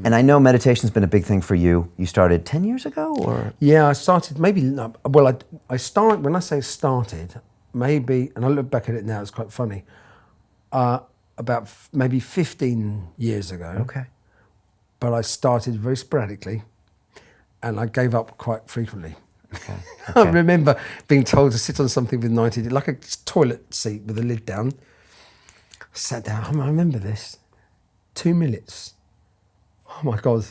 And I know meditation's been a big thing for you. You started 10 years ago, or? Yeah, I started I started, when I say started, maybe, and I look back at it now, it's quite funny, about maybe 15 years ago. Okay. But I started very sporadically, and I gave up quite frequently. Okay. I remember being told to sit on something with 90, like a toilet seat with the lid down. I sat down, I remember this, 2 minutes. Oh my God, it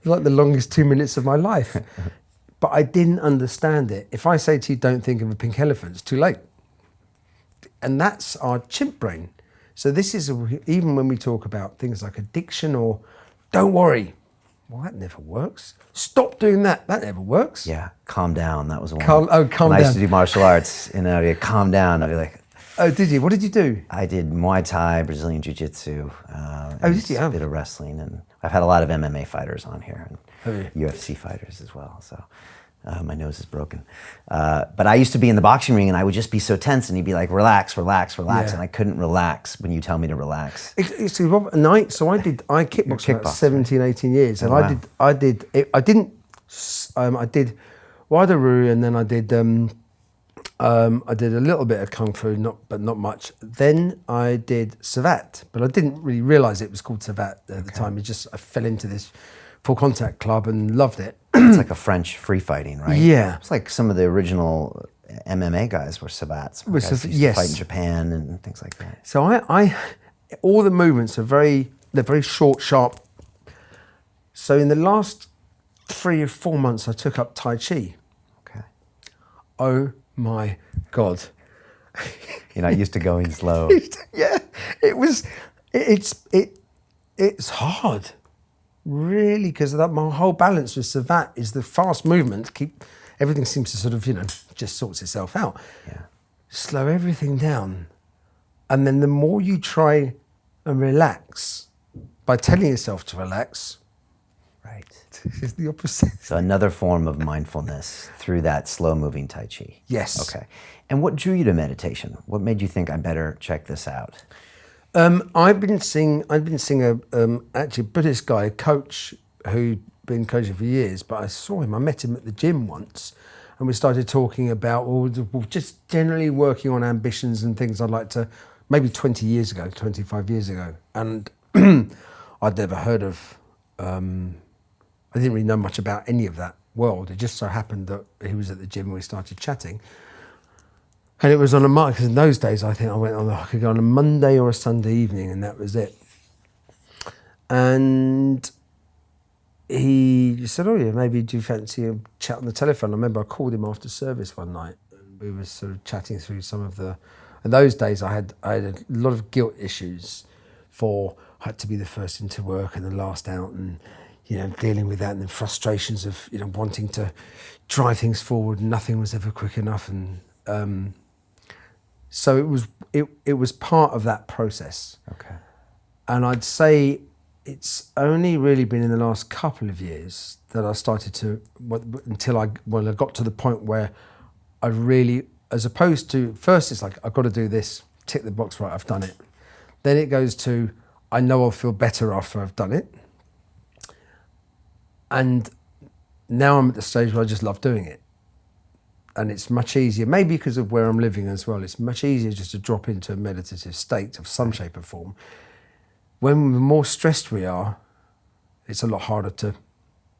was like the longest 2 minutes of my life. But I didn't understand it. If I say to you, don't think of a pink elephant, it's too late. And that's our chimp brain. So this is, even when we talk about things like addiction or don't worry, well, that never works. Stop doing that, that never works. Yeah, calm down, that was one. Calm when down. I used to do martial arts, calm down, I'd be like. Oh, did you? What did you do? I did Muay Thai, Brazilian Jiu-Jitsu, did you? a bit of wrestling, and I've had a lot of MMA fighters on here, and you? UFC fighters as well, so my nose is broken. But I used to be in the boxing ring, and I would just be so tense, and he'd be like, relax, relax, relax, and I couldn't relax when you tell me to relax. I kickboxed for about 17, 18 years, and I did Wadaroo, and then I did a little bit of Kung Fu, but not much. Then I did Savat, but I didn't really realise it was called Savat at the time. I fell into this full contact club and loved it. It's like a French free fighting, right? Yeah. It's like some of the original MMA guys were Savats. Guys used to fight in Japan and things like that. So I all the movements they're very short, sharp. So in the last 3 or 4 months, I took up Tai Chi. Okay. Oh my God. You're not used to going slow. Yeah, it's hard, really, because my whole balance with Savat is the fast movement. Everything seems to sort of, just sorts itself out. Yeah. Slow everything down. And then the more you try and relax by telling yourself to relax, right, it's the opposite. So another form of mindfulness through that slow-moving Tai Chi. Yes. Okay. And what drew you to meditation? What made you think I better check this out? I've been seeing actually a Buddhist guy, a coach who'd been coaching for years, but I met him at the gym once, and we started talking about just generally working on ambitions and things I'd like to, maybe 25 years ago. And I'd never heard of, I didn't really know much about any of that world. It just so happened that he was at the gym and we started chatting. And it was on because in those days, I think I could go on a Monday or a Sunday evening, and that was it. And he said, oh yeah, maybe do you fancy a chat on the telephone? I remember I called him after service one night, and we were sort of chatting through some of in those days I had a lot of guilt issues I had to be the first into work and the last out, and dealing with that, and the frustrations of wanting to drive things forward, and nothing was ever quick enough, and so it was part of that process. Okay. And I'd say it's only really been in the last couple of years that I started to, until I got to the point where I really, as opposed to, first it's like, I've got to do this, tick the box, right, I've done it. Then it goes to, I know I'll feel better after I've done it. And now I'm at the stage where I just love doing it. And it's much easier, maybe because of where I'm living as well, it's much easier just to drop into a meditative state of some shape or form. When the more stressed we are, it's a lot harder to,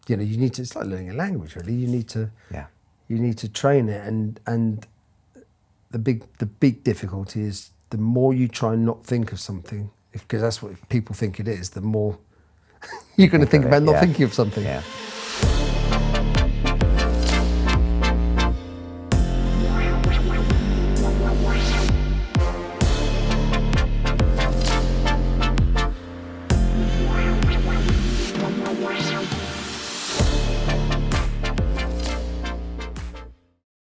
you need to, it's like learning a language really, you need to train it, and the big difficulty is the more you try and not think of something, because that's what people think it is, the more you're going to think about not thinking of something. Yeah.